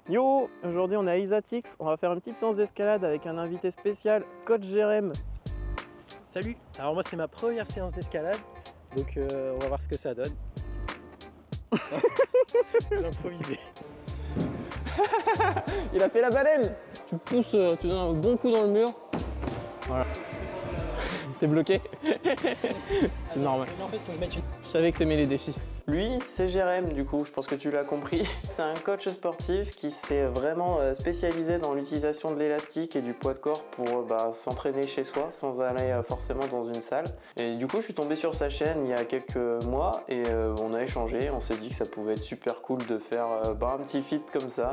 Yo, aujourd'hui on est à Isatix, on va faire une petite séance d'escalade avec un invité spécial, Coach Jérém. Salut, alors moi c'est ma première séance d'escalade, donc on va voir ce que ça donne. J'ai improvisé. Il a fait la baleine. Tu pousses, tu donnes un bon coup dans le mur. Voilà. T'es bloqué. C'est normal. En fait, faut que je mette une... Je savais que t'aimais les défis. Lui, c'est Jérém, du coup, je pense que tu l'as compris. C'est un coach sportif qui s'est vraiment spécialisé dans l'utilisation de l'élastique et du poids de corps pour s'entraîner chez soi sans aller forcément dans une salle. Et du coup, je suis tombé sur sa chaîne il y a quelques mois et on a échangé. On s'est dit que ça pouvait être super cool de faire un petit feat comme ça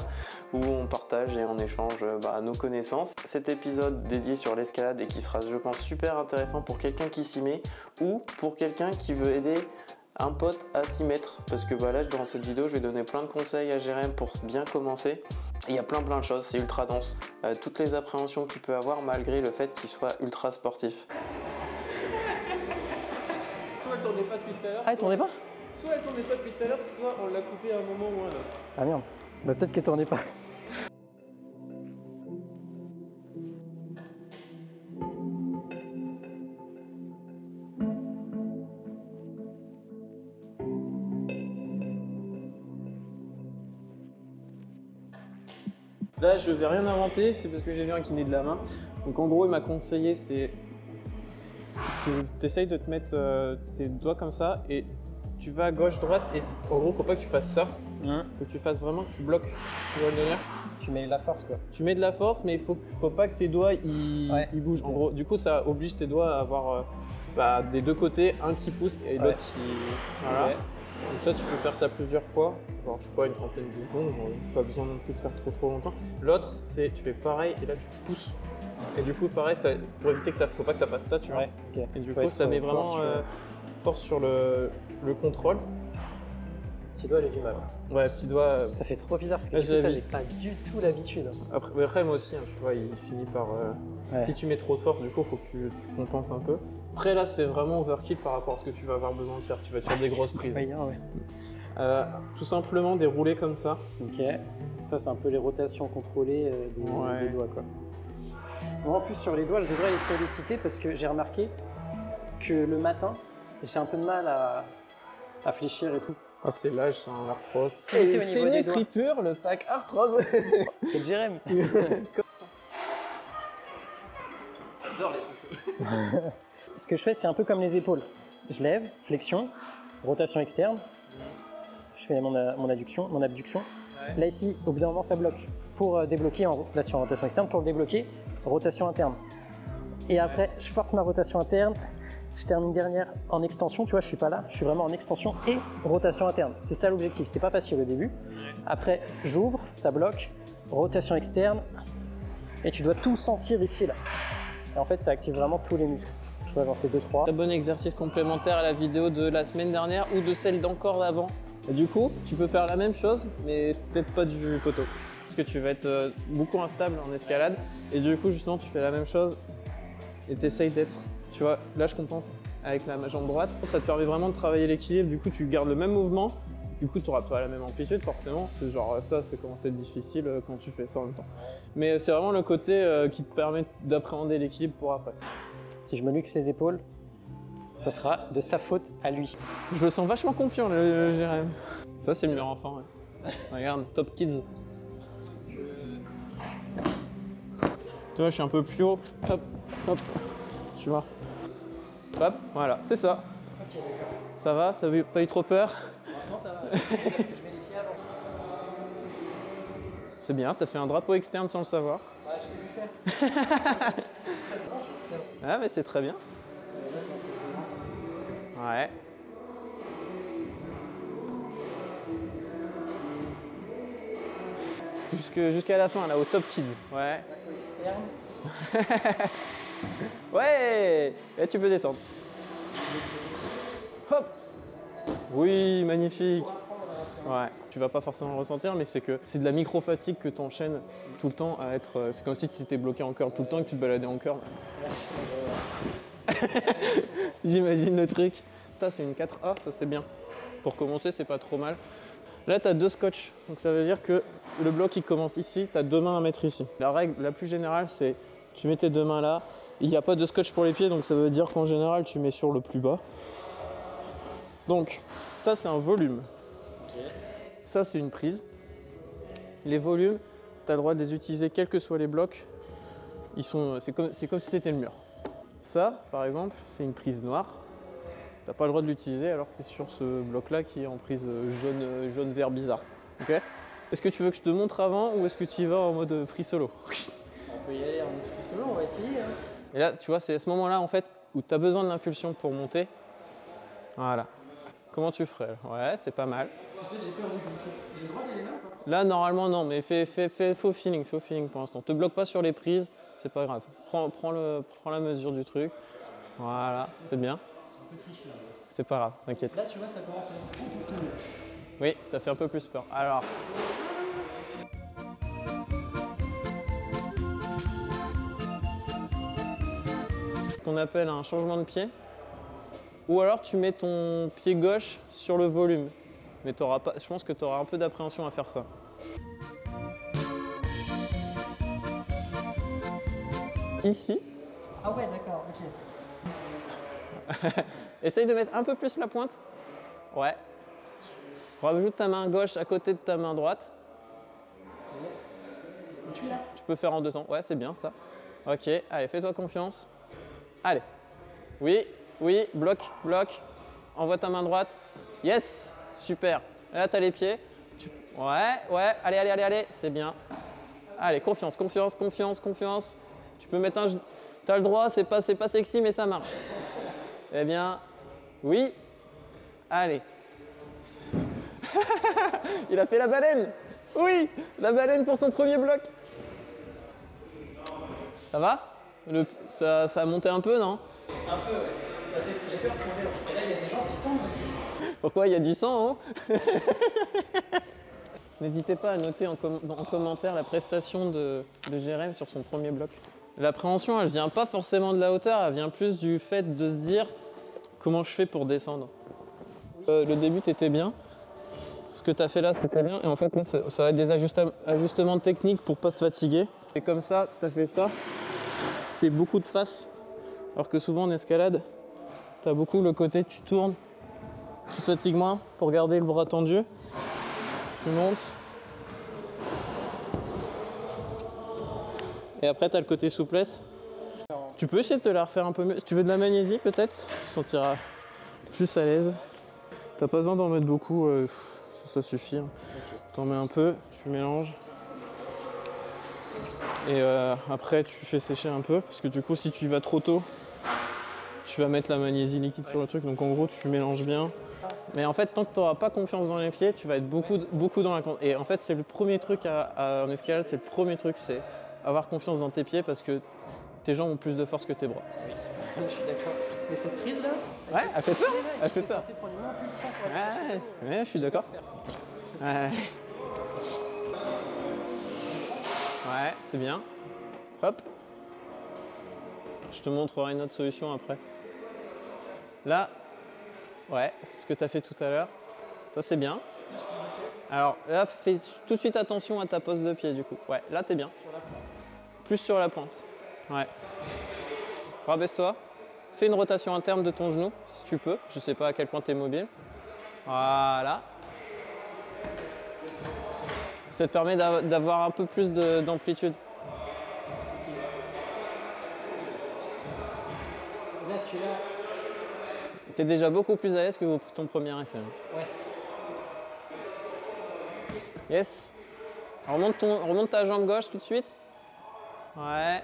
où on partage et on échange nos connaissances. Cet épisode dédié sur l'escalade et qui sera, je pense, super intéressant pour quelqu'un qui s'y met ou pour quelqu'un qui veut aider un pote à s'y mettre, parce que là dans cette vidéo je vais donner plein de conseils à Jérém pour bien commencer. Et il y a plein de choses, c'est ultra dense, toutes les appréhensions qu'il peut avoir malgré le fait qu'il soit ultra sportif. Soit elle tournait pas depuis tout à l'heure, Ah, elle tournait pas? soit elle tournait pas depuis tout à l'heure, soit on l'a coupé à un moment ou à un autre. Ah merde, bah peut-être qu'elle tournait pas. Là, je vais rien inventer, c'est parce que j'ai vu un kiné de la main. Donc en gros, il m'a conseillé, c'est tu essayes de te mettre tes doigts comme ça et tu vas à gauche, droite et en gros, faut pas que tu fasses ça. Faut que tu fasses vraiment que tu bloques. Tu vois le délire? Tu mets la force quoi. Tu mets de la force, mais il faut pas que tes doigts ils bougent. En gros, du coup, ça oblige tes doigts à avoir des deux côtés, un qui pousse et l'autre qui. Voilà. Ouais. Donc ça, tu peux faire ça plusieurs fois, genre je sais pas, une trentaine de secondes, pas besoin non plus de faire trop longtemps. L'autre, c'est tu fais pareil et là tu pousses. Et du coup, pareil, pour éviter que ça, faut pas que ça fasse ça, tu vois. Ouais, ok. Et du coup, ça met vraiment force sur le contrôle. Petit doigt, j'ai du mal. Ouais, petit doigt. Ça fait trop bizarre parce que Là, du coup, ça, j'ai pas du tout l'habitude. Après, moi aussi, hein, tu vois, il finit par. Si tu mets trop de force, du coup, faut que tu compenses un peu. Après, là, c'est vraiment overkill par rapport à ce que tu vas avoir besoin de faire. Tu vas te faire des grosses prises. Tout simplement dérouler comme ça. Ok. Ça, c'est un peu les rotations contrôlées des doigts, quoi. Moi, en plus, sur les doigts, je devrais les solliciter parce que j'ai remarqué que le matin, j'ai un peu de mal à fléchir et tout. Ah, c'est l'âge, c'est un arthrose. Qualité au niveau C'est des une doigts. tripure, le pack arthrose. C'est Jérém. J'adore les tripures. Ce que je fais, c'est un peu comme les épaules. Je lève, flexion, rotation externe. Je fais mon abduction. Ouais. Là, ici, au bout d'un moment, ça bloque. Pour débloquer, là, tu es en rotation externe. Pour le débloquer, rotation interne. Et après, je force ma rotation interne. Je termine dernière en extension. Tu vois, je suis pas là. Je suis vraiment en extension et rotation interne. C'est ça l'objectif. C'est pas facile au début. Après, j'ouvre, ça bloque. Rotation externe. Et tu dois tout sentir ici, là. Et en fait, ça active vraiment tous les muscles. Je vois, j'en fais 2-3. Très bon exercice complémentaire à la vidéo de la semaine dernière ou de celle d'encore d'avant. Et du coup, tu peux faire la même chose, mais peut-être pas du poteau. Parce que tu vas être beaucoup instable en escalade. Et du coup, justement, tu fais la même chose et tu essayes d'être, tu vois, là je compense avec ma jambe droite. Ça te permet vraiment de travailler l'équilibre. Du coup, tu gardes le même mouvement. Du coup, tu n'auras pas la même amplitude forcément. C'est genre ça commence à être difficile quand tu fais ça en même temps. Mais c'est vraiment le côté qui te permet d'appréhender l'équilibre pour après. Si je me luxe les épaules, ça sera de sa faute à lui. Je le sens vachement confiant, le Jérém. Ça, c'est le meilleur enfant, ouais. Regarde, Top Kids. Tu vois, je suis un peu plus haut. Hop, hop. Tu vois. Hop, voilà, c'est ça. Ok, d'accord. Ça va? T'as pas eu trop peur? Pour l'instant, ça va. Parce que je mets les pieds avant. C'est bien, t'as fait un drapeau externe sans le savoir. Ouais, je t'ai vu faire. Ah, mais c'est très bien. Ouais. Jusqu'à la fin, là, au Top Kids. Ouais. Ouais. Et tu peux descendre. Hop. Oui, magnifique. Ouais. Tu vas pas forcément le ressentir, mais c'est que c'est de la micro-fatigue que tu enchaînes tout le temps à être... C'est comme si tu étais bloqué en curl tout le temps et que tu te baladais en curl. J'imagine le truc. Ça, c'est une 4A, ça c'est bien. Pour commencer, c'est pas trop mal. Là, tu as 2 scotch. Donc ça veut dire que le bloc il commence ici, tu as 2 mains à mettre ici. La règle la plus générale, c'est tu mets tes 2 mains là. Il n'y a pas de scotch pour les pieds, donc ça veut dire qu'en général, tu mets sur le plus bas. Donc, ça, c'est un volume. Okay. Ça, c'est une prise. Les volumes, tu as le droit de les utiliser quels que soient les blocs. C'est comme si c'était le mur. Ça, par exemple, c'est une prise noire. Tu n'as pas le droit de l'utiliser alors que tu es sur ce bloc-là qui est en prise jaune vert bizarre. Okay. Est-ce que tu veux que je te montre avant ou est-ce que tu y vas en mode free solo? On peut y aller en mode free solo, on va essayer. Hein. Et là, tu vois, c'est à ce moment-là en fait où tu as besoin de l'impulsion pour monter. Voilà. Comment tu ferais? Ouais, c'est pas mal. En fait, j'ai peur de glisser. J'ai le droit d'aller là ou pas? Là, normalement, non, mais fais faux feeling pour l'instant. Te bloque pas sur les prises, c'est pas grave. Prends la mesure du truc. Voilà, c'est bien. C'est pas grave, t'inquiète. Là, tu vois, ça commence à être beaucoup plus mieux. Oui, ça fait un peu plus peur. Alors. Ce qu'on appelle un changement de pied. Ou alors tu mets ton pied gauche sur le volume. Mais t'auras pas, je pense que tu auras un peu d'appréhension à faire ça. Ici. Ah ouais, d'accord, ok. Essaye de mettre un peu plus la pointe. Ouais. Rajoute ta main gauche à côté de ta main droite. Tu peux faire en 2 temps. Ouais, c'est bien ça. Ok, allez, fais-toi confiance. Allez. Oui, oui, bloc. Envoie ta main droite. Yes, super. Et là, tu as les pieds. Ouais, allez, c'est bien. Allez, confiance. Tu peux mettre un... Tu as le droit, c'est pas sexy, mais ça marche. Eh bien, oui. Allez. Il a fait la baleine. Oui, la baleine pour son premier bloc. Ça va? Ça a monté un peu, non? Un peu, ouais. J'ai peur pour vélo. Et là, il y a des gens qui tombent aussi. Pourquoi? Il y a du sang en haut. N'hésitez pas à noter en commentaire la prestation de Jérém sur son premier bloc. L'appréhension, elle vient pas forcément de la hauteur, elle vient plus du fait de se dire comment je fais pour descendre. Le début, t'étais bien. Ce que tu as fait là, c'était bien. Et en fait, là, ça va être des ajustements techniques pour pas te fatiguer. Et comme ça, tu as fait ça. Tu es beaucoup de face. Alors que souvent en escalade, tu as beaucoup le côté tu tournes, tu te fatigues moins pour garder le bras tendu. Tu montes. Et après, tu as le côté souplesse. Tu peux essayer de te la refaire un peu mieux. Si tu veux de la magnésie, peut-être, tu te sentiras plus à l'aise. T'as pas besoin d'en mettre beaucoup, ça suffit. Hein. Okay. T'en mets un peu, tu mélanges. Et après, tu fais sécher un peu. Parce que du coup, si tu y vas trop tôt, tu vas mettre la magnésie liquide sur le truc. Donc en gros, tu mélanges bien. Mais en fait, tant que tu n'auras pas confiance dans les pieds, tu vas être beaucoup dans la... Et en fait, c'est le premier truc en escalade, c'est le premier truc, c'est avoir confiance dans tes pieds parce que tes jambes ont plus de force que tes bras. Oui, je suis d'accord. Mais cette prise là, ouais, elle fait peur. Elle fait peur. Ouais, je suis d'accord. Ouais, c'est bien. Hop. Je te montrerai une autre solution après. Là, ouais, c'est ce que tu as fait tout à l'heure. Ça, c'est bien. Alors là, fais tout de suite attention à ta pose de pied du coup. Ouais, là, t'es bien. Plus sur la pointe. Ouais. Rabaisse-toi. Fais une rotation interne de ton genou, si tu peux. Je sais pas à quel point tu es mobile. Voilà. Ça te permet d'avoir un peu plus d'amplitude. Là, celui-là. Tu es déjà beaucoup plus à l'aise que ton premier essai. Ouais. Yes. Remonte ta jambe gauche tout de suite. Ouais.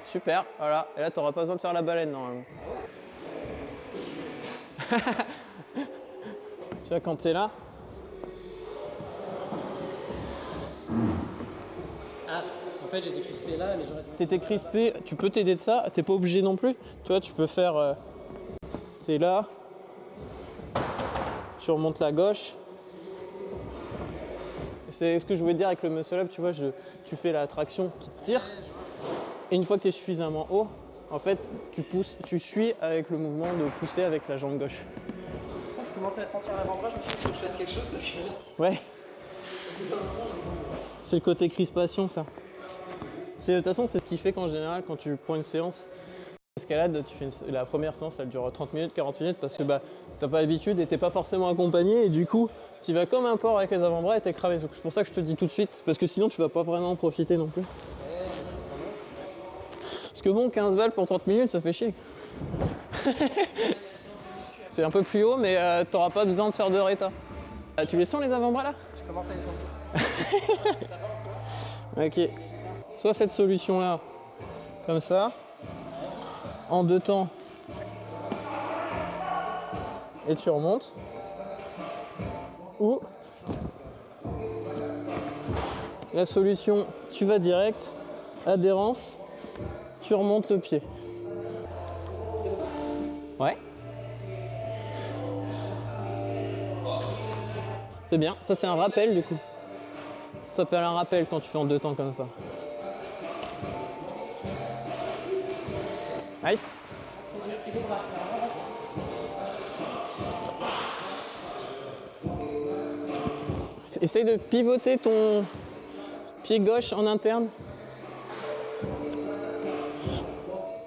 Super. Voilà. Et là, tu n'auras pas besoin de faire la baleine normalement. Tu vois, quand tu es là. Ah, en fait, j'étais crispé là, mais j'aurais dû. Tu étais crispé, tu peux t'aider de ça. Tu n'es pas obligé non plus. Tu vois, tu peux faire. Tu es là. Tu remontes la gauche. C'est ce que je voulais dire avec le muscle up, tu vois, tu fais la traction qui te tire. Et une fois que tu es suffisamment haut, en fait, tu suis avec le mouvement de pousser avec la jambe gauche. Je commençais à sentir l'avant-bras, je me suis dit qu'il faut que je fasse quelque chose parce que... Ouais, C'est le côté crispation, ça. De toute façon, c'est ce qui fait qu'en général, quand tu prends une séance d'escalade, la première séance, elle dure 30 minutes, 40 minutes, parce que t'as pas l'habitude et t'es pas forcément accompagné, et du coup, tu vas comme un porc avec les avant-bras et t'es cramé. C'est pour ça que je te dis tout de suite, parce que sinon, tu vas pas vraiment en profiter non plus. Parce que bon, 15 balles pour 30 minutes, ça fait chier. C'est un peu plus haut, mais t'auras pas besoin de faire de réta. Tu les sens les avant-bras là? Je commence à les sentir. Ok. Soit cette solution là, comme ça, en 2 temps, et tu remontes. Ou la solution, tu vas direct, adhérence, tu remontes le pied. Ouais. C'est bien, ça c'est un rappel du coup. Ça s'appelle un rappel quand tu fais en 2 temps comme ça. Nice. Essaye de pivoter ton pied gauche en interne.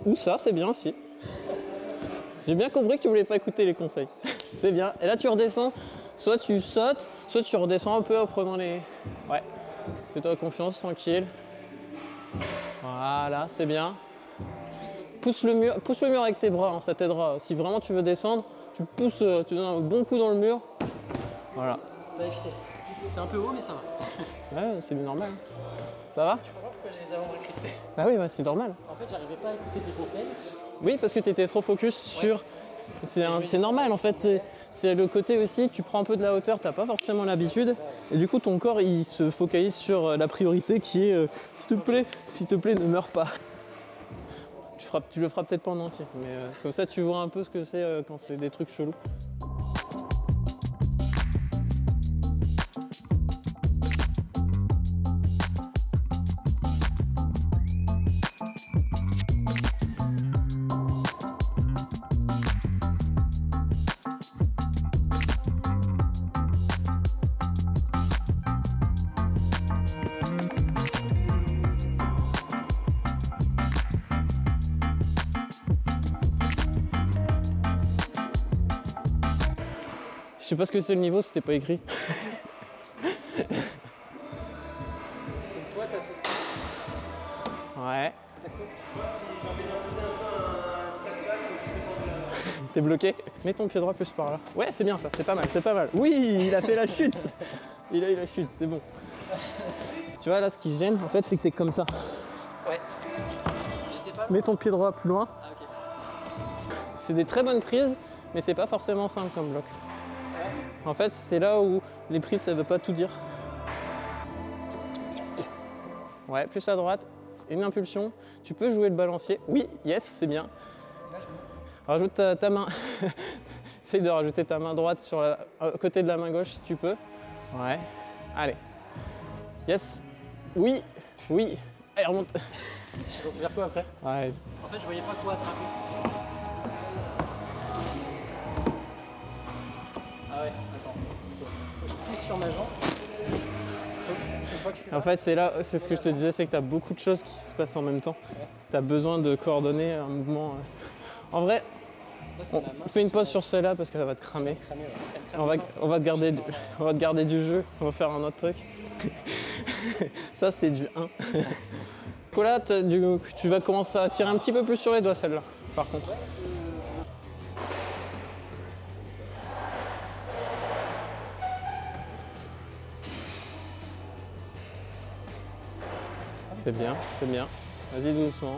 Ou ça, c'est bien aussi. J'ai bien compris que tu voulais pas écouter les conseils. C'est bien. Et là, tu redescends. Soit tu sautes, soit tu redescends un peu en prenant les... Ouais. Fais-toi confiance, tranquille. Voilà, c'est bien. Pousse le mur avec tes bras, hein, ça t'aidera. Si vraiment tu veux descendre, tu pousses, tu donnes un bon coup dans le mur. Voilà. C'est un peu haut, mais ça va. Ouais, c'est normal. Ça va? Tu comprends pourquoi j'ai les avant-bras crispés? Bah oui, c'est normal. En fait, j'arrivais pas à écouter tes conseils. Oui, parce que tu étais trop focus sur... C'est normal en fait. C'est le côté aussi, tu prends un peu de la hauteur, t'as pas forcément l'habitude. Et du coup, ton corps, il se focalise sur la priorité qui est s'il te plaît, ne meurs pas. Tu le feras peut-être pas en entier, mais comme ça, tu vois un peu ce que c'est quand c'est des trucs chelous. Je sais pas ce que c'est le niveau, c'était pas écrit. Donc toi, t'as fait ça. Ouais. T'es bloqué? Mets ton pied droit plus par là. Ouais, c'est bien ça, c'est pas mal, c'est pas mal. Oui, il a fait la chute. Il a eu la chute, c'est bon. Tu vois là, ce qui gêne en fait, c'est que t'es comme ça. Ouais. J'étais pas... Mets ton pied droit plus loin. Ah, ok. C'est des très bonnes prises, mais c'est pas forcément simple comme bloc. En fait, c'est là où les prises, ça veut pas tout dire. Ouais, plus à droite, une impulsion. Tu peux jouer le balancier. Oui, yes, c'est bien. Là, je... Rajoute ta main. Essaye de rajouter ta main droite sur à côté de la main gauche si tu peux. Ouais. Allez. Yes. Oui. Oui. Allez, remonte. Je suis censé faire quoi après? Ouais. En fait, je voyais pas quoi attraper. Ah ouais, attends. Je pousse sur ma jambe. Une fois que je suis là... En fait, c'est ce que je te disais, c'est que tu as beaucoup de choses qui se passent en même temps. Ouais. Tu as besoin de coordonner un mouvement. En vrai, Là, fais une pause sur celle-là parce qu'elle va te cramer. On va te garder du jeu, on va faire un autre truc. Ça, c'est du 1. Là, tu vas commencer à tirer un petit peu plus sur les doigts, celle-là, par contre. C'est bien, c'est bien. Vas-y doucement.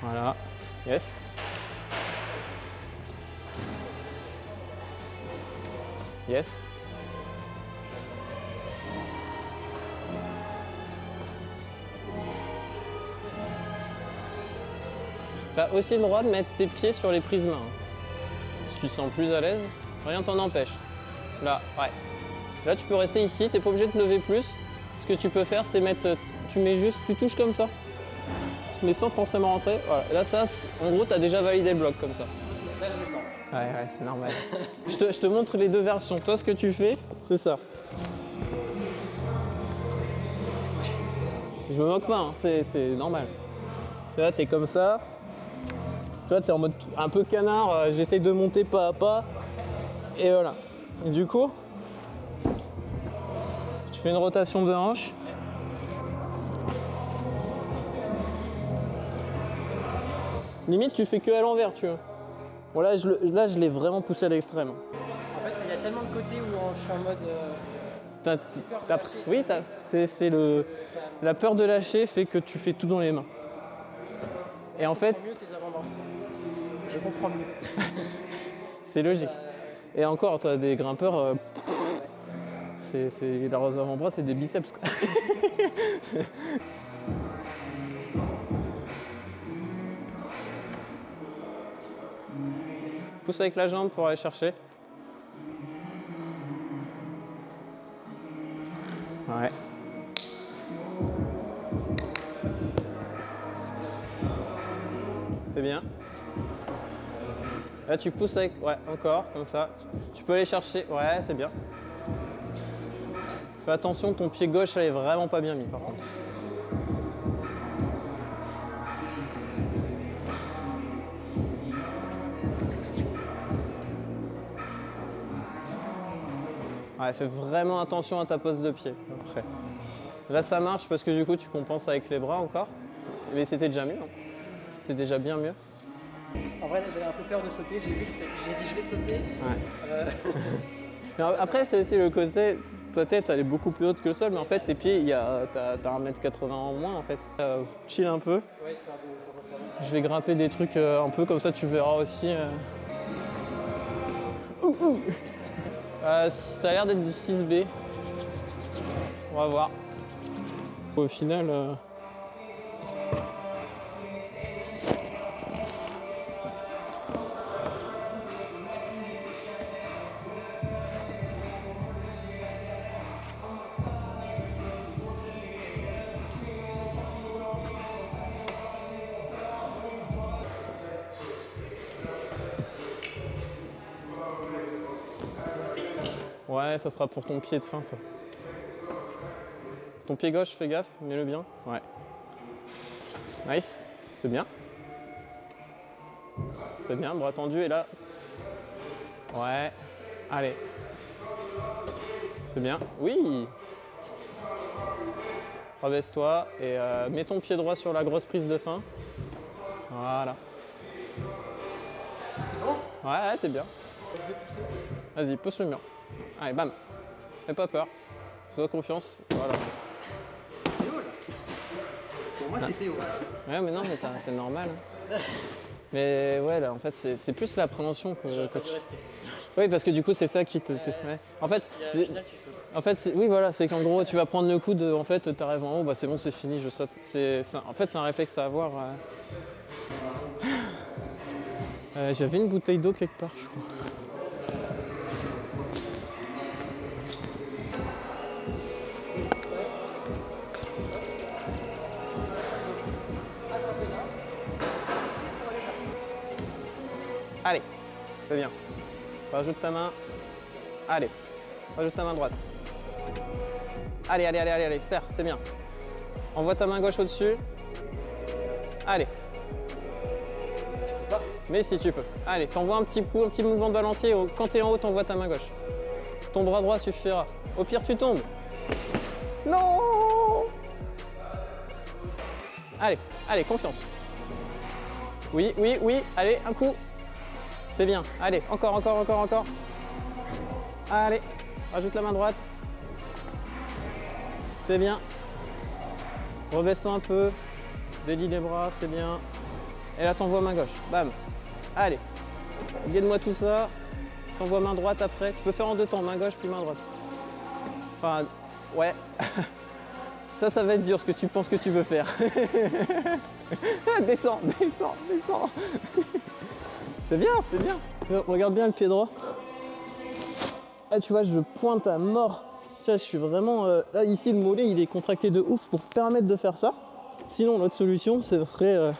Voilà. Yes. Yes. Tu as aussi le droit de mettre tes pieds sur les prises mains. Si tu te sens plus à l'aise, rien t'en empêche. Là, ouais. Là, tu peux rester ici, tu n'es pas obligé de te lever plus. Ce que tu peux faire, c'est mettre, tu touches comme ça, mais sans forcément rentrer. Voilà. Là, ça, en gros, tu as déjà validé le bloc comme ça. Là, je descends. Ouais, c'est normal. je te montre les deux versions. Toi, ce que tu fais, c'est ça. Je me moque pas, hein, c'est normal. Tu vois, t'es comme ça. Tu vois, t'es en mode un peu canard, j'essaye de monter pas à pas. Et voilà. Et du coup, tu fais une rotation de hanche. Limite, tu fais que à l'envers, tu vois. Bon, là, je l'ai vraiment poussé à l'extrême. En fait, il y a tellement de côtés où je suis en mode. Oui, c'est la peur de lâcher fait que tu fais tout dans les mains. Et en fait, mieux tes avant-bras. Je comprends mieux. C'est logique. Et encore, toi, des grimpeurs, leurs avant-bras, c'est des biceps, quoi. Pousse avec la jambe pour aller chercher. Ouais. C'est bien. Là, tu pousses avec... Ouais, encore, comme ça. Tu peux aller chercher... Ouais, c'est bien. Fais attention, ton pied gauche, elle est vraiment pas bien mis, par contre. Ouais, fais vraiment attention à ta pose de pied, après. Là, ça marche parce que du coup, tu compenses avec les bras encore. Mais c'était déjà mieux. Hein. C'était déjà bien mieux. En vrai, j'avais un peu peur de sauter. J'ai dit, je vais sauter. Ouais. Mais après, c'est aussi le côté... Ta tête, elle est beaucoup plus haute que le sol, mais en fait, tes pieds, t'as 1m80 en moins, en fait. Chill un peu. Ouais, histoire de Je vais grimper des trucs un peu comme ça, tu verras aussi. Ça a l'air d'être du 6B. On va voir. Au final... Ouais, ça sera pour ton pied de fin, ça. Ton pied gauche, fais gaffe, mets-le bien. Ouais. Nice, c'est bien. C'est bien, bras tendu, et là... Ouais, allez. C'est bien, oui. Rebaisse-toi et mets ton pied droit sur la grosse prise de fin. Voilà. Ouais, t'es bien. Vas-y, pousse le mur. Allez, bam. Fais pas peur. Fais-toi confiance. Voilà. C'est haut, là. Pour moi, c'était haut. Ouais, mais non, mais c'est normal. Mais ouais, là, en fait, c'est plus l'appréhension que tu... Rester. Oui, parce que du coup, c'est ça qui te... Ouais. En fait, en fait oui, voilà, c'est qu'en gros, tu vas prendre le coup de... En fait, t'arrives en haut, bah c'est bon, c'est fini, je saute. En fait, c'est un réflexe à avoir. J'avais une bouteille d'eau quelque part, je crois. Allez, c'est bien. Rajoute ta main. Allez, rajoute ta main droite. Allez, allez, allez, allez, allez, serre, c'est bien. Envoie ta main gauche au-dessus. Allez. Mais si tu peux. Allez, t'envoies un petit coup, un petit mouvement de balancier. Quand t'es en haut, t'envoies ta main gauche. Ton bras droit suffira. Au pire, tu tombes. Non! Allez, allez, confiance. Oui, oui, oui, allez, un coup. C'est bien. Allez, encore, encore, encore, encore. Allez, rajoute la main droite. C'est bien. Rebaisse-toi un peu. Délie les bras, c'est bien. Et là, t'envoies main gauche. Bam. Allez. Guide-moi tout ça. T'envoies main droite après. Tu peux faire en deux temps, main gauche puis main droite. Enfin, ouais. Ça va être dur ce que tu penses que tu veux faire. Descends, descends, descends. C'est bien, c'est bien. Regarde bien le pied droit. Là, tu vois, je pointe à mort. Tu vois, je suis vraiment... là, ici, le mollet, il est contracté de ouf pour permettre de faire ça. Sinon, l'autre solution, ce serait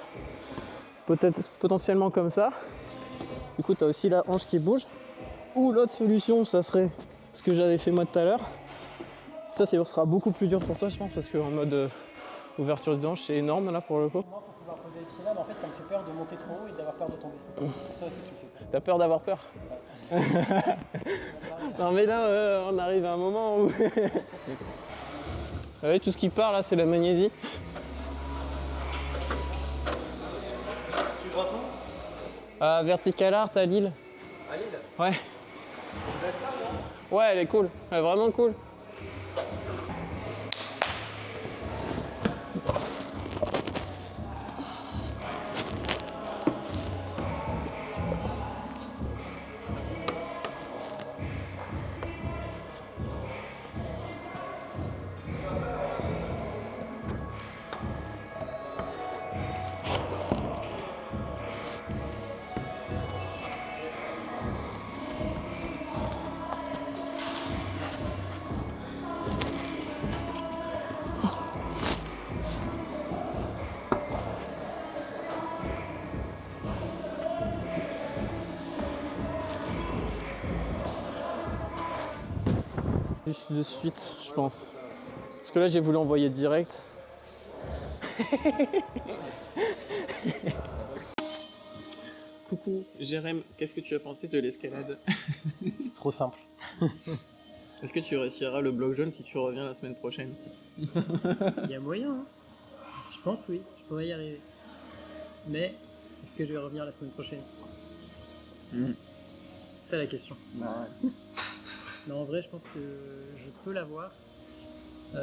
peut-être potentiellement comme ça. Du coup, tu as aussi la hanche qui bouge. Ou l'autre solution, ça serait ce que j'avais fait moi tout à l'heure. Ça sera beaucoup plus dur pour toi, je pense, parce qu'en mode Ouverture du hanche, c'est énorme là pour le coup. Moi, pour pouvoir poser les pieds là, mais en fait, ça me fait peur de monter trop haut et d'avoir peur de tomber. C'est ça aussi qui me fait peur. T'as peur d'avoir peur? Non mais là, on arrive à un moment où... Ah oui, tout ce qui part là, c'est la magnésie. Tu joues où? À Vertical Art à Lille. À Lille? Ouais. Ouais, elle est cool. Elle est vraiment cool. De suite, je pense. Parce que là, j'ai voulu envoyer direct. Coucou, Jérém, qu'est-ce que tu as pensé de l'escalade? C'est trop simple. Est-ce que tu réussiras le bloc jaune si tu reviens la semaine prochaine? Il y a moyen, hein. Je pense, oui, je pourrais y arriver. Mais est-ce que je vais revenir la semaine prochaine? C'est ça la question. Non, en vrai, je pense que je peux l'avoir.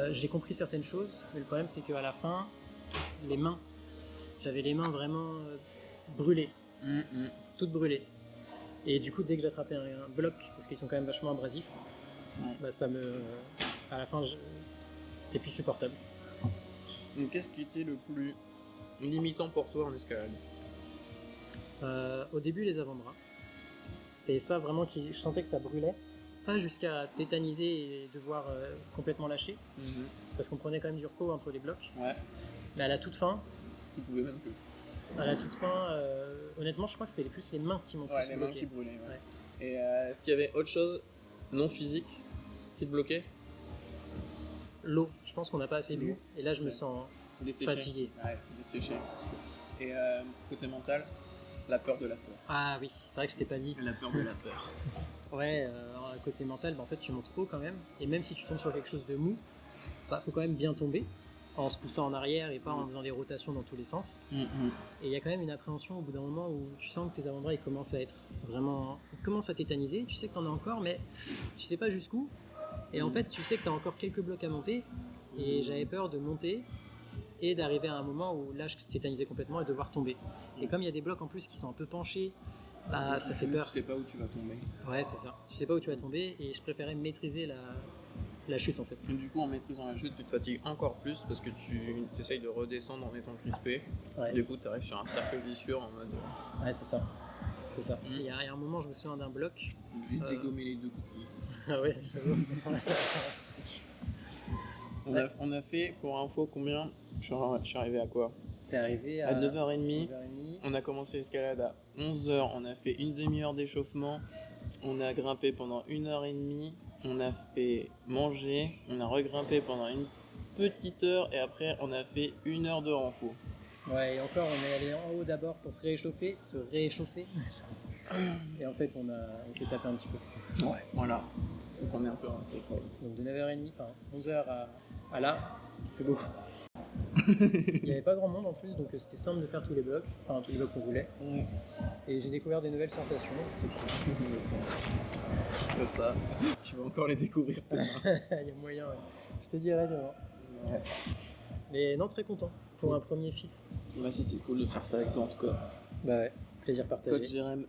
J'ai compris certaines choses, mais le problème, c'est qu'à la fin, les mains, j'avais les mains vraiment brûlées, toutes brûlées. Et du coup, dès que j'attrapais un bloc, parce qu'ils sont quand même vachement abrasifs, bah, ça me... à la fin, c'était plus supportable. Qu'est-ce qui était le plus limitant pour toi en escalade? Au début, les avant-bras. C'est ça vraiment qui... Je sentais que ça brûlait. Pas jusqu'à tétaniser et devoir complètement lâcher, parce qu'on prenait quand même du repos entre les blocs. Ouais. Mais à la toute fin, Tu pouvais même plus. à la toute fin, honnêtement, je crois que c'était plus les mains qui m'ont plus Les mains bloqué. qui brûlaient. Ouais. Ouais. Et est-ce qu'il y avait autre chose non physique qui te bloquait? L'eau, je pense qu'on n'a pas assez bu, et là je me Ouais. sens Desséché. fatigué. Ouais, desséché. Et côté mental, la peur de la peur. Ah oui, c'est vrai que je t'ai pas dit. La peur de la peur. Ouais, côté mental, bah, en fait tu montes haut quand même, et même si tu tombes sur quelque chose de mou, bah, faut quand même bien tomber, en se poussant en arrière et pas en faisant des rotations dans tous les sens. Et il y a quand même une appréhension au bout d'un moment où tu sens que tes avant-bras ils commencent à être vraiment... Ils commencent à tétaniser, tu sais que t'en as encore, mais tu sais pas jusqu'où. Et en fait, tu sais que t'as encore quelques blocs à monter, et j'avais peur de monter et d'arriver à un moment où là je tétanisais complètement et devoir tomber. Et comme il y a des blocs en plus qui sont un peu penchés, bah, ça fait peur. Tu sais pas où tu vas tomber. Ouais, c'est ça. Tu sais pas où tu vas tomber, et je préférais maîtriser la chute en fait. Et du coup, en maîtrisant la chute, tu te fatigues encore plus parce que tu essayes de redescendre en étant crispé. Ouais, Du coup, tu arrives sur un cercle vicieux en mode ouais, c'est ça. C'est ça. Il y a un moment, je me souviens d'un bloc. j'ai dégommé les deux cookies. Ah ouais, j'avoue. On a fait, pour info, combien? Je suis arrivé à quoi? T'es arrivé À 9h30. 9h30. On a commencé l'escalade à 11h. On a fait une demi-heure d'échauffement. On a grimpé pendant 1h30. On a fait manger. On a regrimpé pendant une petite heure. Et après, on a fait 1 heure de renfo. Ouais, et encore, on est allé en haut d'abord pour se réchauffer. Et en fait, on s'est tapé un petit peu. Ouais, voilà. Donc on est un peu rincé, quoi. Donc de 9h30, enfin 11h à là, ça fait beaucoup. Il n'y avait pas grand monde en plus, donc c'était simple de faire tous les blocs qu'on voulait. Ouais. Et j'ai découvert des nouvelles sensations, c'était cool. C'est ça. Tu vas encore les découvrir demain. Il y a moyen, ouais. Je te dirai demain. Ouais. Mais non, très content pour un premier fit. Bah, c'était cool de faire ça avec toi en tout cas. Bah ouais, plaisir partagé. Coach Jérém.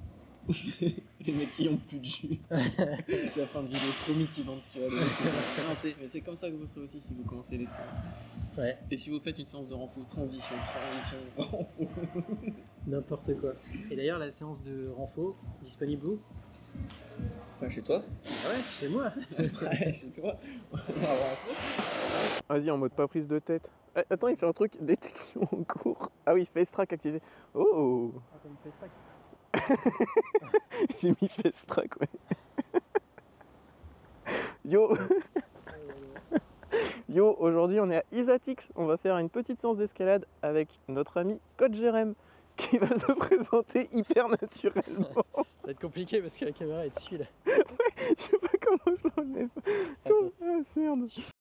Les mecs qui ont plus de jus. La fin de vidéo trop mitigante, tu vois. Mais c'est comme ça que vous serez aussi si vous commencez l'escalade. Ouais, Et si vous faites une séance de renfo, transition, renfo. n'importe quoi. Et d'ailleurs, la séance de renfo, disponible où? Pas chez toi. Ah ouais, chez moi. Ouais, chez toi. Vas-y, en mode pas prise de tête. Attends, il fait un truc, détection en cours. Ah oui, face track activé. Oh. Ah, comme face track. J'ai mis face track, ouais. Yo. Yo, aujourd'hui on est à Isatix, on va faire une petite séance d'escalade avec notre ami Coach Jérém qui va se présenter hyper naturellement. Ça va être compliqué parce que la caméra est dessus là. Je sais pas comment je l'enlève. Attends. Ah, merde.